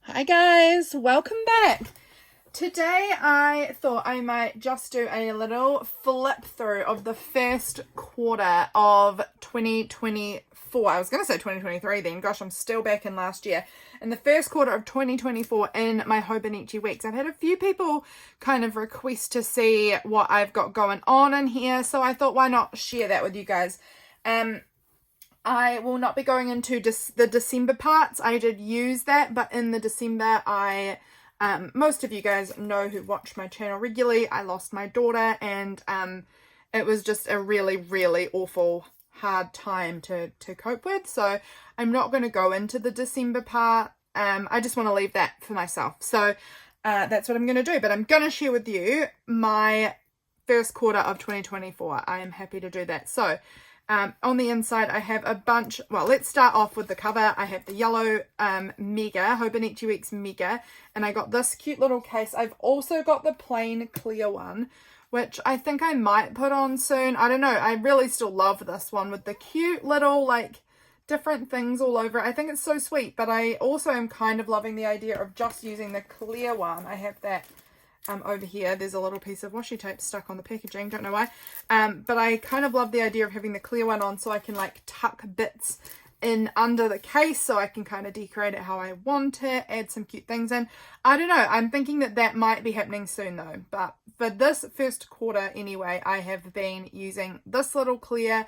Hi guys, welcome back. Today I thought I might just do a little flip through of the first quarter of 2024. I was going to say 2023 then. Gosh, I'm still back in last year. In the first quarter of 2024 in my Hobonichi Weeks. I've had a few people kind of request to see what I've got going on in here, so I thought why not share that with you guys. I will not be going into the December parts. I did use that, but in the December, most of you guys know who watch my channel regularly, I lost my daughter, and it was just a really, really awful, hard time to cope with. So I'm not going to go into the December part. I just want to leave that for myself. So that's what I'm going to do. But I'm going to share with you my first quarter of 2024. I am happy to do that. So on the inside, I have a bunch. Well, let's start off with the cover. I have the yellow Mega, Hobonichi Weeks Mega, and I got this cute little case. I've also got the plain clear one, which I think I might put on soon. I don't know. I really still love this one with the cute little, like, different things all over it. I think it's so sweet, but I also am kind of loving the idea of just using the clear one. I have that over here. There's a little piece of washi tape stuck on the packaging, don't know why, but I kind of love the idea of having the clear one on so I can like tuck bits in under the case so I can kind of decorate it how I want it, add some cute things in. I don't know, I'm thinking that might be happening soon though, but for this first quarter anyway, I have been using this little clear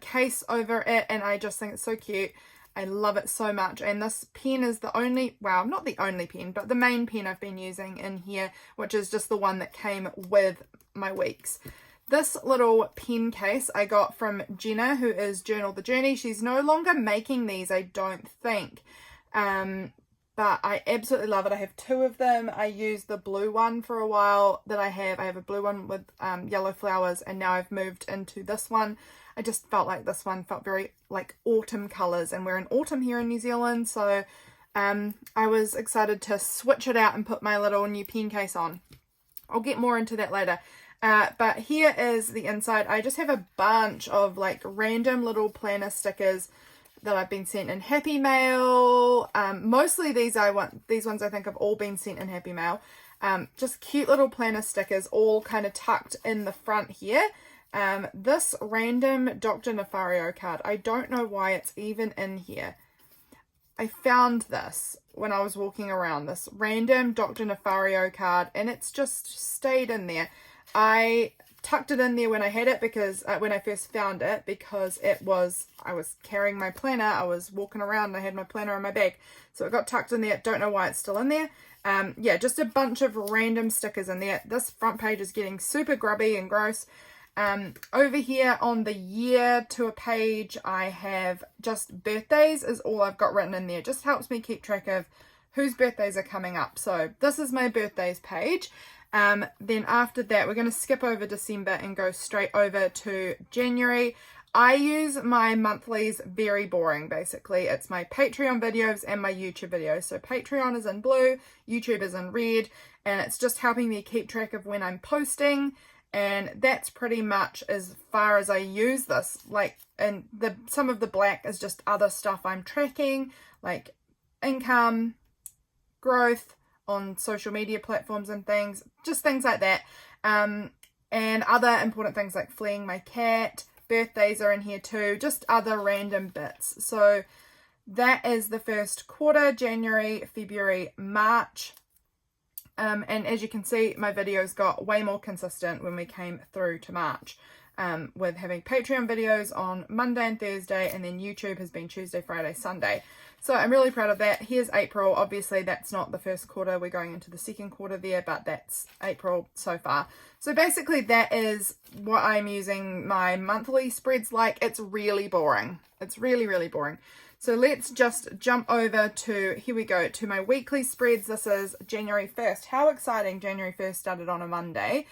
case over it, and I just think it's so cute. I love it so much, and this pen is the only, well, not the only pen, but the main pen I've been using in here, which is just the one that came with my weeks. This little pen case I got from Jenna, who is Journal the Journey. She's no longer making these, I don't think, but I absolutely love it. I have two of them. I used the blue one for a while that I have a blue one with yellow flowers, and now I've moved into this one. I just felt like this one felt very like autumn colours, and we're in autumn here in New Zealand, so I was excited to switch it out and put my little new pen case on. I'll get more into that later. But here is the inside. I just have a bunch of like random little planner stickers that I've been sent in Happy Mail. Mostly these ones I think have all been sent in Happy Mail. Just cute little planner stickers all kind of tucked in the front here. This random Dr. Nefario card, I don't know why it's even in here. I found this when I was walking around, this random Dr. Nefario card, and it's just stayed in there. I tucked it in there when I had it, because when I first found it, because I was carrying my planner, I was walking around and I had my planner in my bag, so it got tucked in there. Don't know why it's still in there. Yeah, just a bunch of random stickers in there. This front page is getting super grubby and gross. Over here on the year to a page, I have just birthdays is all I've got written in there. Just helps me keep track of whose birthdays are coming up. So this is my birthdays page. Then after that, we're going to skip over December and go straight over to January. I use my monthlies very boring, basically. It's my Patreon videos and my YouTube videos. So Patreon is in blue, YouTube is in red, and it's just helping me keep track of when I'm posting. And that's pretty much as far as I use this. Like, and some of the black is just other stuff I'm tracking, like income, growth on social media platforms and things, just things like that. And other important things like fleeing my cat, birthdays are in here too, just other random bits. So that is the first quarter, January, February, March. And as you can see, my videos got way more consistent when we came through to March, with having Patreon videos on Monday and Thursday, and then YouTube has been Tuesday, Friday, Sunday. So I'm really proud of that. Here's April. Obviously, that's not the first quarter. We're going into the second quarter there, but that's April so far. So basically, that is what I'm using my monthly spreads like. It's really boring. It's really, really boring. So let's just jump over to, here we go, to my weekly spreads. This is January 1st. How exciting, January 1st started on a Monday.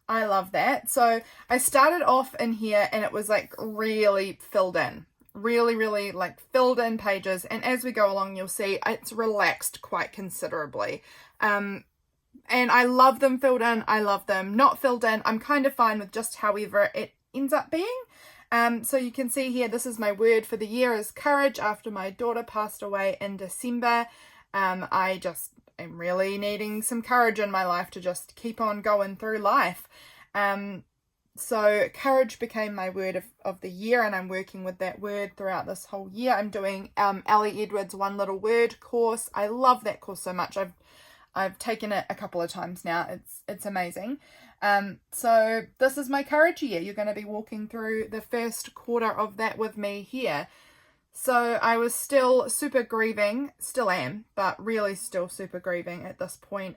I love that. So I started off in here and it was like really filled in. Really, really like filled in pages. And as we go along, you'll see it's relaxed quite considerably. And I love them filled in. I love them not filled in. I'm kind of fine with just however it ends up being. So you can see here, this is my word for the year is courage after my daughter passed away in December. I just am really needing some courage in my life to just keep on going through life. So courage became my word of the year, and I'm working with that word throughout this whole year. I'm doing Ellie Edwards' One Little Word course. I love that course so much. I've taken it a couple of times now. It's amazing. So this is my courage year. You're going to be walking through the first quarter of that with me here. So I was still super grieving, still am, but really still super grieving at this point.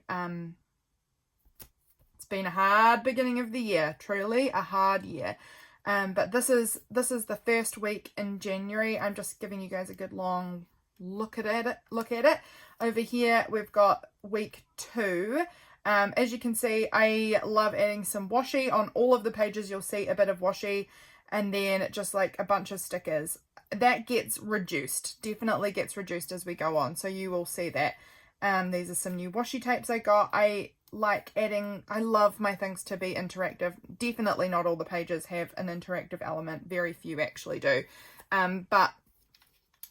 It's been a hard beginning of the year, truly a hard year. But this is the first week in January. I'm just giving you guys a good long look at it. Over here we've got week 2. As you can see, I love adding some washi. On all of the pages you'll see a bit of washi, and then just like a bunch of stickers. That gets reduced, definitely gets reduced as we go on, so you will see that. These are some new washi tapes I got. I love my things to be interactive. Definitely not all the pages have an interactive element, very few actually do, but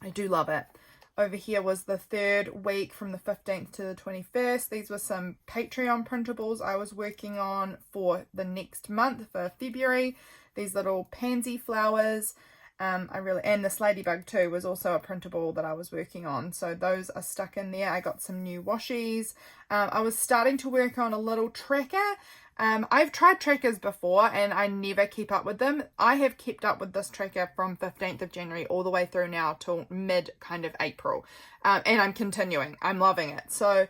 I do love it. Over here was the third week from the 15th to the 21st. These were some Patreon printables I was working on for the next month, for February. These little pansy flowers. And this ladybug too was also a printable that I was working on. So those are stuck in there. I got some new washies. I was starting to work on a little tracker. I've tried trackers before and I never keep up with them. I have kept up with this tracker from 15th of January all the way through now till mid kind of April. And I'm continuing. I'm loving it. So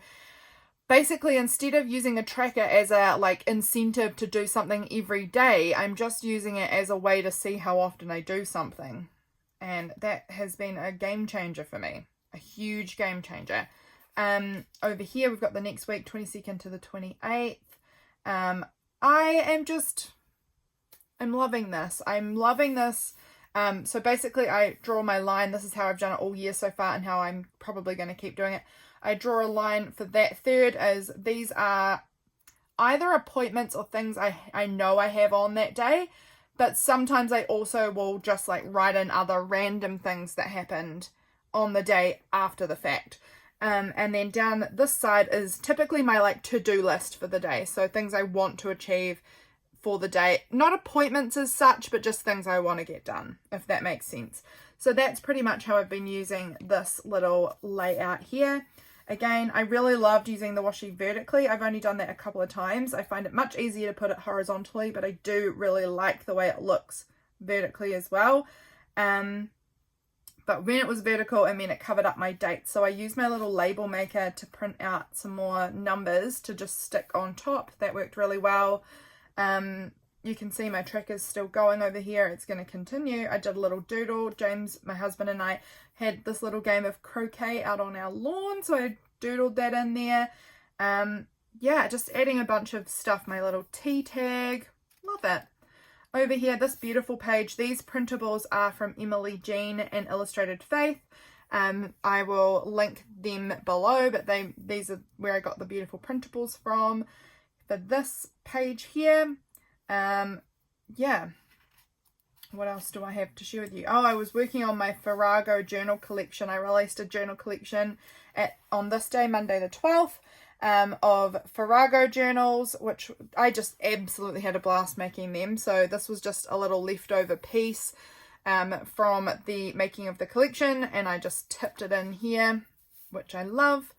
basically, instead of using a tracker as a incentive to do something every day, I'm just using it as a way to see how often I do something. And that has been a game changer for me. A huge game changer. Over here, we've got the next week, 22nd to the 28th. I'm loving this. I'm loving this. So basically, I draw my line. This is how I've done it all year so far and how I'm probably going to keep doing it. I draw a line for that third, as these are either appointments or things I know I have on that day, but sometimes I also will just write in other random things that happened on the day after the fact. And then down this side is typically my to-do list for the day. So things I want to achieve for the day. Not appointments as such, but just things I want to get done, if that makes sense. So that's pretty much how I've been using this little layout here. Again, I really loved using the washi vertically. I've only done that a couple of times. I find it much easier to put it horizontally, but I do really like the way it looks vertically as well. But when it was vertical, it meant it covered up my dates. So I used my little label maker to print out some more numbers to just stick on top. That worked really well. You can see my tracker's still going over here. It's going to continue. I did a little doodle. James, my husband, and I had this little game of croquet out on our lawn, so I doodled that in there. Yeah, just adding a bunch of stuff. My little tea tag. Love it. Over here, this beautiful page. These printables are from Emily Jean and Illustrated Faith. I will link them below, but these are where I got the beautiful printables from. For this page here, yeah, what else do I have to share with you? Oh, I was working on my Farrago journal collection. I released a journal collection on this day, Monday the 12th, of Farrago journals, which I just absolutely had a blast making them. So this was just a little leftover piece from the making of the collection, and I just tipped it in here, which I love.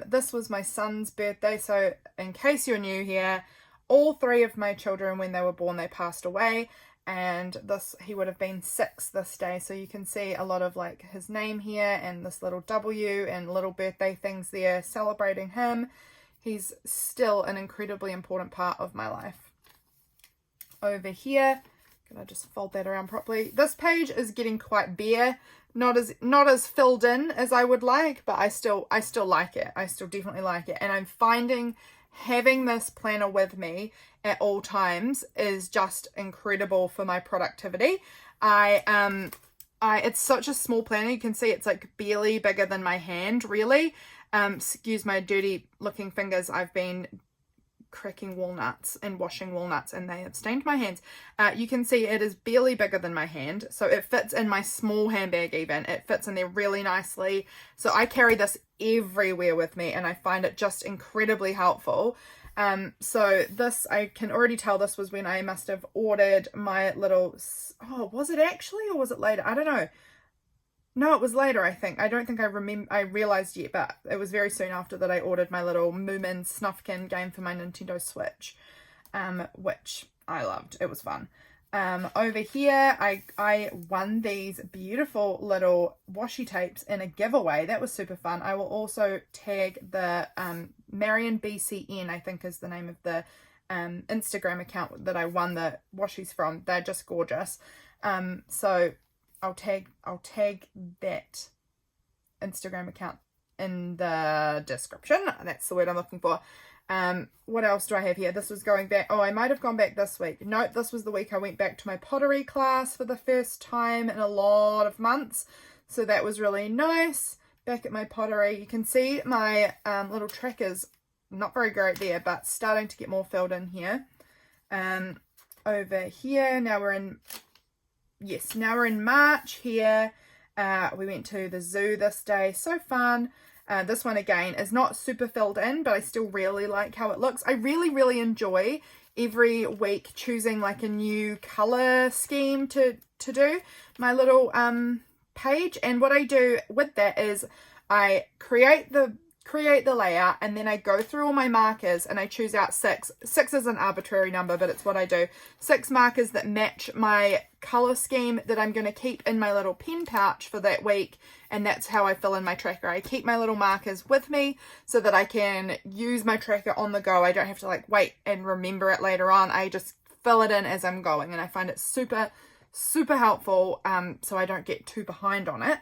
This was my son's birthday, so in case you're new here, all 3 of my children, when they were born, they passed away, and he would have been 6 this day, so you can see a lot of his name here and this little W and little birthday things there celebrating him. He's still an incredibly important part of my life. Over here, can I just fold that around properly? This page is getting quite bare, not as filled in as I would like, but I still like it. I still definitely like it, and I'm finding having this planner with me at all times is just incredible for my productivity. It's such a small planner. You can see it's barely bigger than my hand, really. Excuse my dirty looking fingers. I've been cracking walnuts and washing walnuts, and they have stained my hands. You can see it is barely bigger than my hand, so it fits in my small handbag even. It fits in there really nicely. So I carry this everywhere with me, and I find it just incredibly helpful. So this, I can already tell this was when I must have ordered my little, oh, was it actually, or was it later? I don't know. No, it was later, I think. I don't think I realized yet, but it was very soon after that I ordered my little Moomin Snufkin game for my Nintendo Switch, which I loved. It was fun. Over here, I won these beautiful little washi tapes in a giveaway. That was super fun. I will also tag the Marion BCN, I think is the name of the Instagram account that I won the washies from. They're just gorgeous. So I'll tag that Instagram account in the description. That's the word I'm looking for. What else do I have here? This was going back. Oh, I might have gone back this week. No, this was the week I went back to my pottery class for the first time in a lot of months. So that was really nice. Back at my pottery. You can see my little trackers, not very great there, but starting to get more filled in here. Over here, now we're in March here. We went to the zoo this day. So fun. This one again is not super filled in, but I still really like how it looks. I really enjoy every week choosing like a new color scheme to do my little page. And what I do with that is I create the layout, and then I go through all my markers and I choose out 6. 6 is an arbitrary number, but it's what I do. 6 markers that match my color scheme that I'm going to keep in my little pen pouch for that week, and that's how I fill in my tracker. I keep my little markers with me so that I can use my tracker on the go. I don't have to like wait and remember it later on. I just fill it in as I'm going, and I find it super helpful, so I don't get too behind on it.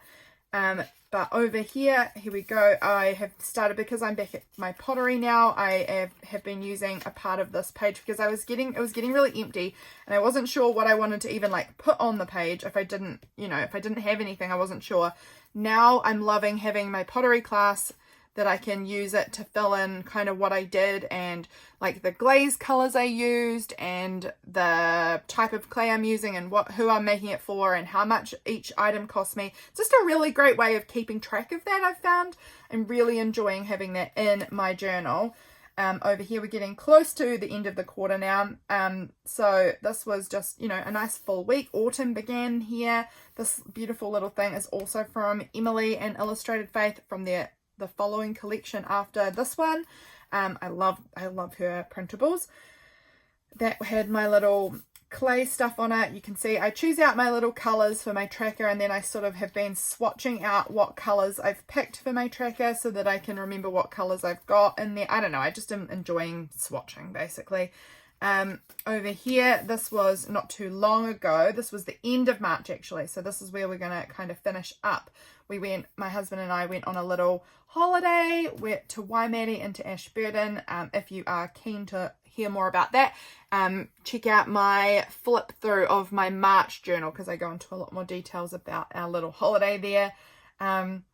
But over here we go. I have started, because I'm back at my pottery now, I have been using a part of this page because it was getting really empty, and I wasn't sure what I wanted to even like put on the page if I didn't have anything. I wasn't sure. Now I'm loving having my pottery class, that I can use it to fill in kind of what I did, and like the glaze colors I used, and the type of clay I'm using, and who I'm making it for, and how much each item cost me. It's just a really great way of keeping track of that, I've found. I'm really enjoying having that in my journal. Over here we're getting close to the end of the quarter now. So this was just, a nice full week. Autumn began here. This beautiful little thing is also from Emily and Illustrated Faith, from the following collection after this one. I love her printables. That had my little clay stuff on it. You can see I choose out my little colors for my tracker, and then I sort of have been swatching out what colors I've picked for my tracker so that I can remember what colors I've got in there. I don't know, I just am enjoying swatching basically. Over here, this was not too long ago. This was the end of March actually, so this is where we're gonna kind of finish up. My husband and I went on a little holiday to Waimate and to Ashburton. If you are keen to hear more about that, check out my flip through of my March journal, because I go into a lot more details about our little holiday there. And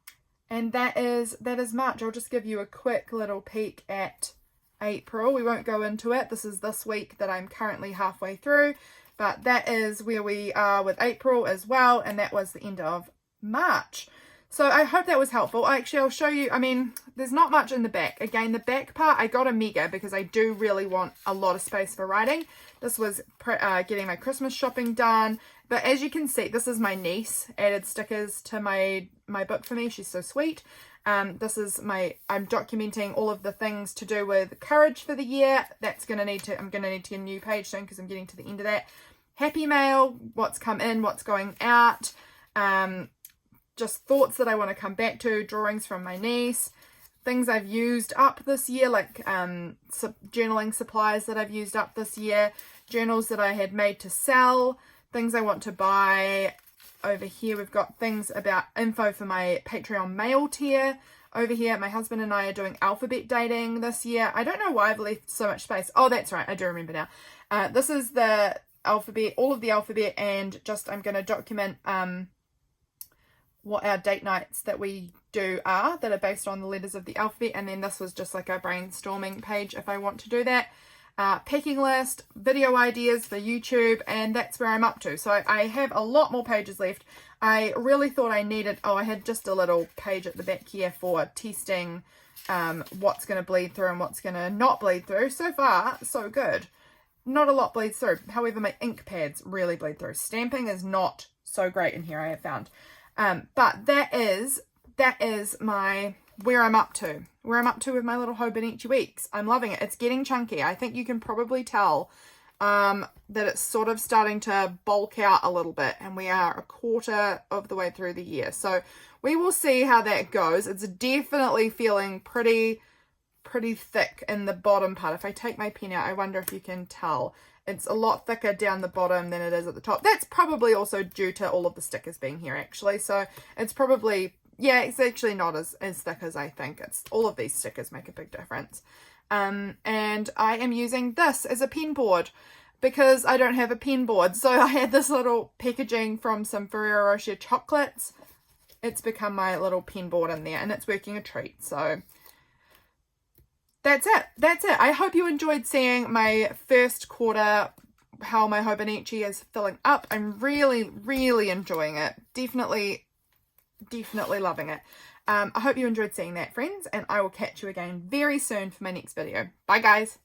that is March. I'll just give you a quick little peek at April. We won't go into it. This is this week that I'm currently halfway through, but that is where we are with April as well, and that was the end of March. So I hope that was helpful. Actually, I'll show you. I mean, there's not much in the back. Again, the back part, I got a mega because I do really want a lot of space for writing. This was getting my Christmas shopping done. But as you can see, this is my niece added stickers to my book for me. She's so sweet. This is I'm documenting all of the things to do with courage for the year. I'm going to need to get a new page soon because I'm getting to the end of that. Happy mail, what's come in, what's going out. Just thoughts that I want to come back to, drawings from my niece, things I've used up this year, like journaling supplies that I've used up this year, journals that I had made to sell, things I want to buy. Over here we've got things about info for my Patreon mail tier. Over here my husband and I are doing alphabet dating this year. I don't know why I've left so much space. Oh, that's right, I do remember now. This is the alphabet, all of the alphabet, and just I'm going to document what our date nights that we do are, that are based on the letters of the alphabet. And then this was just like a brainstorming page if I want to do that. Packing list, video ideas for YouTube, and that's where I'm up to. So I have a lot more pages left. I really thought I needed, I had just a little page at the back here for testing what's going to bleed through and what's going to not bleed through. So far, so good. Not a lot bleeds through. However, my ink pads really bleed through. Stamping is not so great in here, I have found. But that is my where I'm up to with my little Hobonichi Weeks. I'm loving it. It's getting chunky. I think you can probably tell that it's sort of starting to bulk out a little bit, and we are a quarter of the way through the year. So we will see how that goes. It's definitely feeling pretty thick in the bottom part. If I take my pen out, I wonder if you can tell. It's a lot thicker down the bottom than it is at the top. That's probably also due to all of the stickers being here, actually. So it's probably, yeah, it's actually not as thick as I think. It's all of these stickers make a big difference. And I am using this as a pen board because I don't have a pen board. So I had this little packaging from some Ferrero Rocher chocolates. It's become my little pen board in there, and it's working a treat. So that's it. I hope you enjoyed seeing my first quarter, how my Hobonichi is filling up. I'm really enjoying it. Definitely loving it. I hope you enjoyed seeing that, friends, and I will catch you again very soon for my next video. Bye, guys.